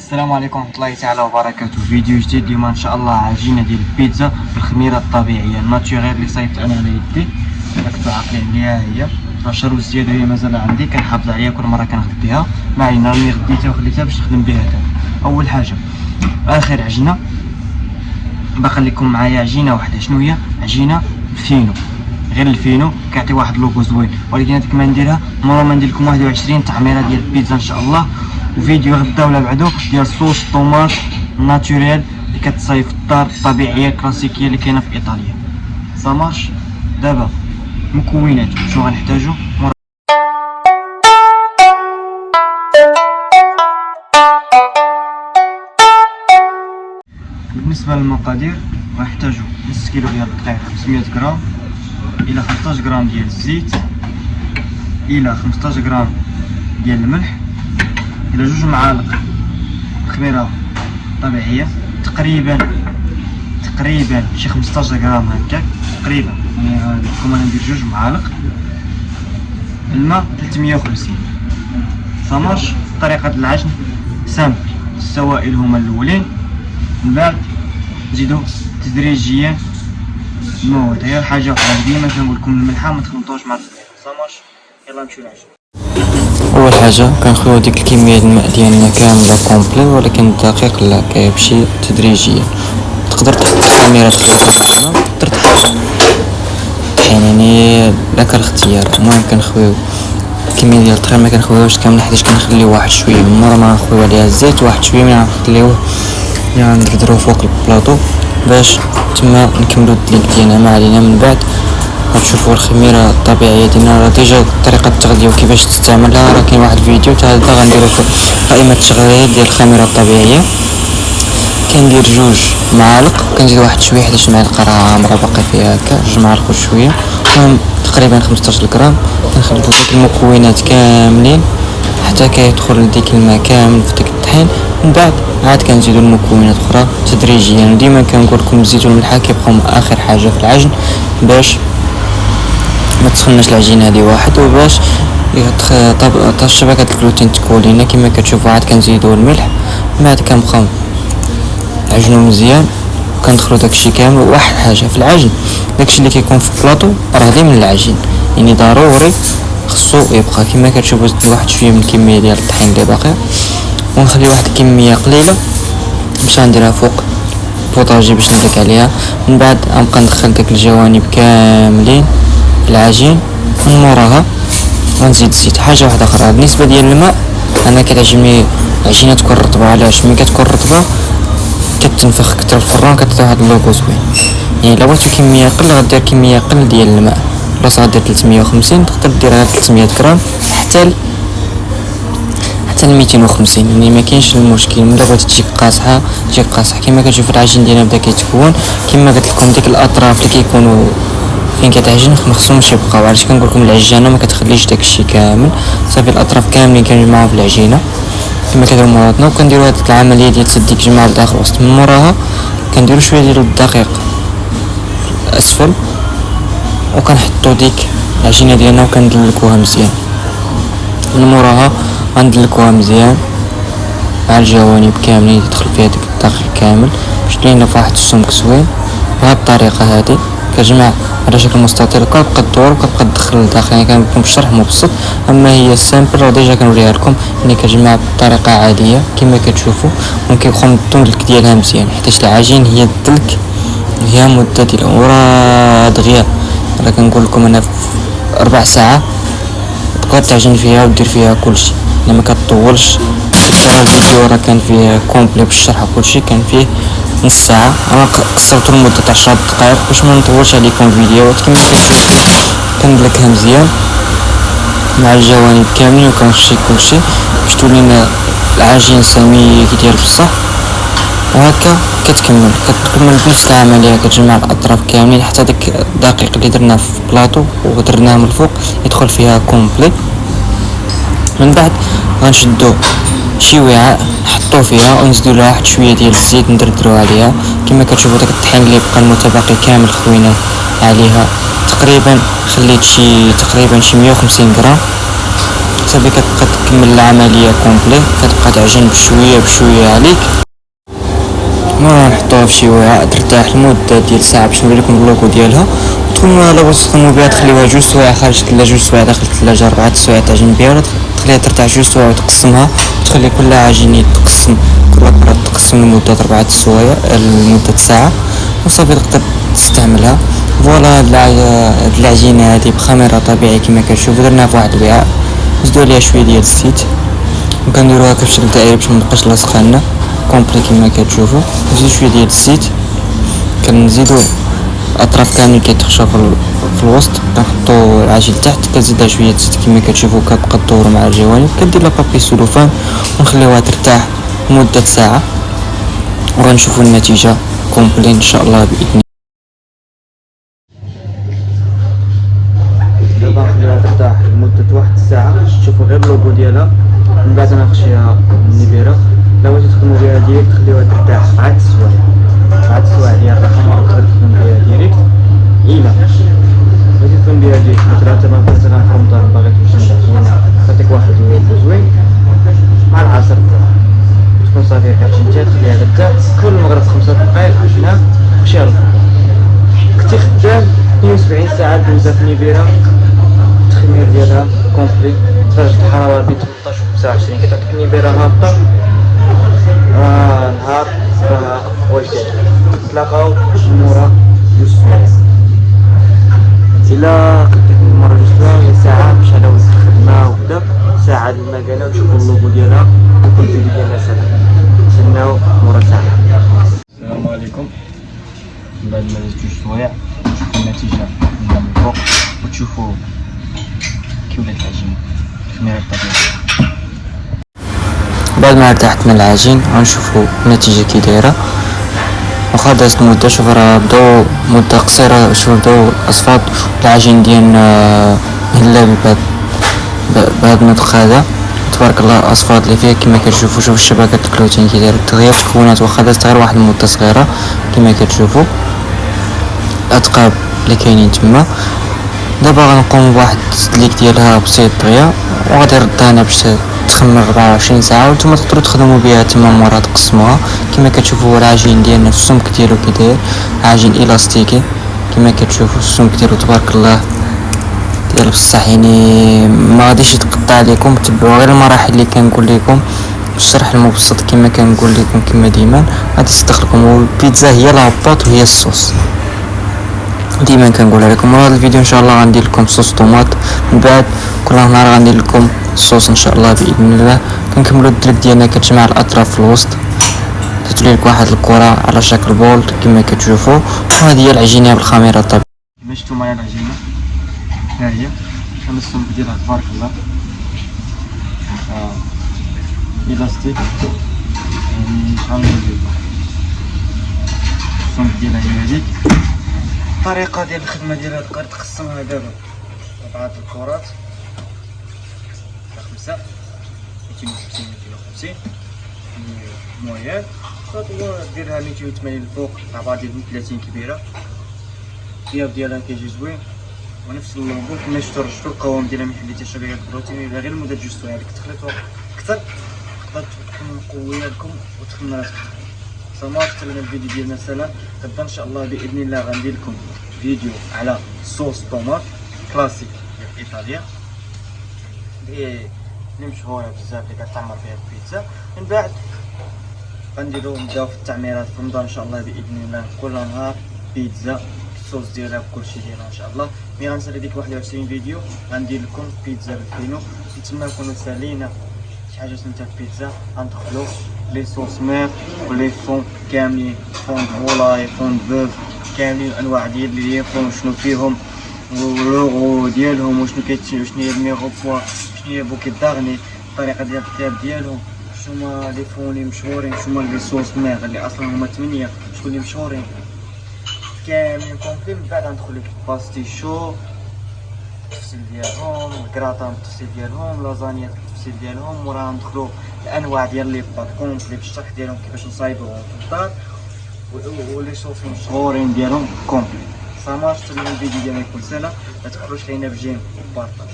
السلام عليكم ورحمة الله تعالى وبركاته. فيديو جديد اليوم ان شاء الله. عجينة ديال البيتزا بالخميرة الطبيعية الناتوريل اللي صايبت انا على يدي. كتبقى عاقلين عليها هي 10 روز ديالو، هي مازال عندي كنحافظ عليها كل مرة كنغديها. ما علينا، راني غديتها وخليتها باش نخدم بها دابا. اول حاجة اخر عجينة باقا لكم معايا عجينة واحدة. شنو هي؟ عجينة الفينو. غير الفينو كيعطي واحد لوغو زوين، ولكن هذيك ما نديرها مرة ما ندير لكم 21 تعميرة ديال البيتزا ان شاء الله. وفيديو غدا ولا بعدو ديال صوص طوماط ناتوريل اللي كتصايب في الدار الطبيعيه الكلاسيكيه اللي كاينه في ايطاليا. سامارش. دابا مكونات شنو غنحتاجو. بالنسبه للمقادير غنحتاجو نص كيلو ديال الدقيق، 500 غرام، الى 15 غرام ديال الزيت، الى 15 غرام ديال الملح، الى 2 معالق خميره طبيعيه، تقريبا شي 15 غرام هكاك تقريبا. يعني هادكم انا ندير 2 معالق. الماء 350. سامارش. طريقه العجن سامبل. السوائل هما الاولين، من بعد نزيدو تدريجيا المواد. هي الحاجه واحده ديما كنقول لكم الملحه ما تخلطوش مع الخميره. سامارش. يلا نمشيو للعجن. اول حاجه كنخويو ديك الكميه الماء ديالنا كامله كومبلي، ولكن الدقيق لا كيمشي تدريجيا. تقدر تحط الخميره تقدر تحط يعني لك الاختيار. المهم كنخويو الكميه ديال الطحين، ما كنخويوش كامله حيت كنخليو واحد شويه من مورا ما نخويو عليها الزيت، واحد شويه من نخليوه يعني ندردروه فوق البلاطو باش تما نكملو الدليك ديالنا. ما علينا. من بعد غتشوفوا الخميره الطبيعيه ديالنا راه ديجا طريقه التغليه وكيفاش تستعملها راه كاين واحد الفيديو تاع هذا غنديرو في قائمه التغليه ديال الخميره الطبيعيه. كندير 2 معالق، كنزيد واحد شويه حيت المعلقه راه عامره باقي فيها هكا 2 معالق وشويه، المهم تقريبا 15 غرام. كنخلطو ديك المكونات كاملين حتى كيدخل ديك الماء كامل في ديك الطحين. من بعد عاد كنزيدو المكونات الاخرى تدريجيا. وديما كنقول لكم الزيت والملح كيبقاو اخر حاجه في العجن باش ما تسخناش العجينه هذه واحد، وباش الشبكه الجلوتين تكون لينا كما كتشوفوا. عاد كنزيدوا الملح. من بعد كنبقاو نعجنوا مزيان، كندخلوا داكشي كامل. واحد حاجه في العجن، داكشي اللي كيكون في البلاطو راه غير من العجين، يعني ضروري خصو يبقى كما كتشوفوا. زدت واحد شويه من الكميه ديال الطحين اللي باقي، ونخلي واحد الكميه قليله باش نديرها فوق البوطاجي باش ندلك عليها. من بعد غنبقى ندخل داك الجوانب كاملين في العجين. من موراها غنزيد الزيت. حاجه واحده اخرى بالنسبه ديال الماء، انا كتعجبني العجينه تكون رطبه. علاش؟ ملي كتكون رطبه كتنفخ كتر الفران كتعطي واحد اللوغو زوين. يعني الا بغيتي كميه اقل غدير كميه اقل ديال الماء. بلاصه غدير 350 تقدر ديرها 300 غرام حتى 250. يعني ما كاينش المشكل. ملي بغيتي تجيك قاصحه تجيك قاصحه. كما كتشوف العجين ديالنا بدا كيتكون. كما قلت لكم ديك الاطراف اللي كيكونوا فين كتعجن ما خصهمش يبقاو. علاش كنقول لكم العجانه ما كتخليش داكشي كامل، صافي الاطراف كاملين كنجمعوهم في العجينه كما كنديروا مراتنا. وكنديروا هذه العمليه ديال تسديك جمع الداخل وسط. من موراها كنديروا شويه ديال الدقيق الاسفل، وكنحطوا ديك العجينه ديالنا وكندلكوها مزيان. من موراها غندلكوها مزيان مع الجوانب كاملين يدخل فيها ديك الدقيق كامل باش تلينا فواحد السمك زوين. بهذه الطريقه هذه كتجمع على شكل مستطيل، كتبقى تدور وكتبقى تدخل للداخل. يعني كنقول بالشرح مبسط، اما هي السامبل راه ديجا كنوريها لكم. يعني كتجمع بطريقه عاديه كما كتشوفوا، وكيبقى الدلك ديالها مزيان حيت العجين هي الدلك هي مده ديال ورا دغيا. راه كنقول لكم انا في 4 ساعات تقدر تعجن فيها ودير فيها كلشي. لما كتطولش الفيديو راه كان فيه كومبلي بالشرح وكلشي، كان فيه نص ساعه. انا قصرت لمده 10 دقائق باش ما نطولش عليكم الفيديوهات. كما كتشوفوا كندلكها مزيان مع الجوانب كاملين وكنخشي كلشي باش تولينا العجين سميك ديال بصح. وهكا كتكمل بنفس العمليه. كتجمع الاطراف كاملين حتى داك الدقيق اللي درناه في بلاطو ودرناه من الفوق يدخل فيها كومبلي. من بعد غنشدو شي وعاء نحطو فيها ونزيدو لها واحد شويه ديال الزيت ندردرو عليها. كما كتشوفوا داك الطحين اللي بقى المتبقي كامل خوينا عليها. تقريبا خليت شي 150 غرام صافي كتبقى تكمل العمليه كومبلي، كتبقى تعجن بشويه بشويه عليك. نحطوها في شي وعاء ترتاح لمده ديال ساعه باش نوري لكم اللوغو ديالها. تكونوا الا بغيتو تخدموا بها تخليوها 2 سوايع خارج الثلاجه، 2 سوايع داخل الثلاجه، 4 سوايع تعجن بها، ولا تخليها ترتاح 2 سوايع وتقسمها وتخلي كل عجينه يتقسم، كل مرة تقسم لمده 4 سوايع لمده ساعه، وصافي تقدر تستعملها. فوالا هاد العجينه هادي بخميره طبيعي كما كتشوفوا، درناها في واحد الوعاء، نزيدو عليها شويه ديال الزيت وكنديروها هكا بشكل دائري باش متبقاش لاصقه لنا كومبلي كما كتشوفوا. نزيدو شويه ديال الزيت، كنزيدو الاطراف كاملين كيتخشوا في الوسط، كنحطو العجين تحت، كنزيدها شويه زيت كما كتشوفوا، كتبقى تدور مع الجوانب، كندير لها بابي سلوفان ونخليوها ترتاح مده ساعه، وغنشوفوا النتيجه كومبلي ان شاء الله باذن. دابا نخليها ترتاح لمده واحد الساعه، تشوفوا غير اللوغو ديالها. من بعد نخشيها النبيره. لو بغيتو تخدموا بها ديريكت خليوها ترتاح 4 سوايع، 4 سوايع ديال الرقم تقدر تخدم بها ديريكت. الا بغيتي تخدم بها ديريكت مثلا في رمضان باغي تمشي للعجينه تعطيك واحد اللوغو زوين مع العصر، تكون صافي كتشنتها تخليها ترتاح كل مغرب 5 دقائق عجنها مشي على الفرن. كنتي خدام 72 ساعه دوزها في النبيره، التخمير ديالها كومبلي، درجة الحرارة بين 18 و 29 كتعطيك النبيرة هابطة. نهار واش نتلاقاو مورا 2 سوايع. إلا قديت مورا 2 سوايع ساعة باش على وسط الخدمة وبدا ساعة المكانة وتشوفو اللوغو ديالها وكل فيديو ديالنا سلام. نتسناو مورا ساعة. السلام عليكم. من بعد ما دزت 2 سوايع تشوفو النتيجة من الفوق وتشوفو كي ولات العجينة الخميرة الطبيعية. بعد ما ارتاحت من العجين غنشوفو النتيجة كي دايرة. واخا دازت مدة، شوف راه بداو مدة قصيرة، شوف بداو الأصفاد العجين ديالنا مهلابي بهاد النطق هذا تبارك الله. الأصفاد اللي فيها كما كتشوفو، شوف الشبكة الكلوتين كي دايرة التغيير في الكونات، واخا دازت غير واحد المدة صغيرة كما كتشوفو الأثقاب اللي كاينين تما. دابا غنقوم بواحد التدليك ديالها بسيط دغيا، وغادي نردها انا باش تخمر 24 ساعه، وانتم تقدروا تخدموا بها تما مورا تقسموها. كما كتشوفوا العجين ديالنا السمك ديالو كي داير، عجين الاستيكي كما كتشوفوا السمك ديالو تبارك الله ديال بصح، يعني ما غاديش يتقطع عليكم. تبعوا غير المراحل اللي كنقول لكم، الشرح المبسط كما كنقول لكم كما ديما غادي تصدق لكم. والبيتزا هي لاباط وهي الصوص، ديما كنقولها لكم. هذا الفيديو ان شاء الله غندير لكم صوص طوماط، من بعد كل نهار غندير لكم الصوص ان شاء الله باذن الله. كنكملوا الدرك ديالنا كتجمع الاطراف في الوسط، تتولي لك واحد الكره على شكل بول كما كتشوفوا. وهذه هي العجينه بالخميره الطبيعيه. كما شفتوا معايا العجينه ها هي، كما السمك ديالها تبارك الله الاستيك، يعني شحال من السمك ديالها هي هذيك. الطريقة ديال الخدمة ديالها تقدر تقسمها دابا 4 الكرات، 5 250 250 مويان، ديرها 280 الفوق، عبارة ديال 30 كبيرة. الطياب ديالها كيجي زوين ونفس اللوغو كما شفتو. رجعتو القوام ديالها من حليتي شوية البروتين، إلا غير لمدة 2 سوايع تخليتو أكثر تقدر تكون مقوية لكم وتخمرات أكثر. سلام عليكم. الفيديو ديالنا سلام. غدا ان شاء الله باذن الله غندير لكم فيديو على صوص طوماط كلاسيك ديال ايطاليا اللي مشهوره بزاف اللي كتعمر فيها البيتزا. من بعد غنديرو نبداو في التعميرات في رمضان ان شاء الله باذن الله، كل نهار بيتزا الصوص ديالها بكلشي ديالها ان شاء الله. مي غنسالي ديك 21 فيديو غندير لكم بيتزا بالفينو. نتمنى نكونوا سالينا شي حاجه سميتها بيتزا. غندخلو لي صوص مير ولي فون كاملين، فون فولاي فون بوف كاملين، انواع ديال لي فون شنو فيهم واللوغو ديالهم وشنو شنو هي الميغو بوا، شنو هي بوكي داغني، الطريقه ديال الطياب ديالهم، شنو هما لي فون اللي مشهورين، شنو هما لي صوص مير اللي اصلا هما 8 شكون اللي مشهورين كاملين كومبلي. من بعد غندخل لك باستيشو التفصيل ديالهم، الكراتان التفصيل ديالهم، لازانيا التفصيل ديالهم، وراها ندخلو الانواع ديال لي بات كومبلي بالشرح ديالهم كيفاش نصايبوهم في الدار، ولي صوص مشهورين ديالهم كومبلي. صافي، شفتوا الفيديو ديالنا يكون سهله، ما تبخلوش لينا بجيم وبارطاج.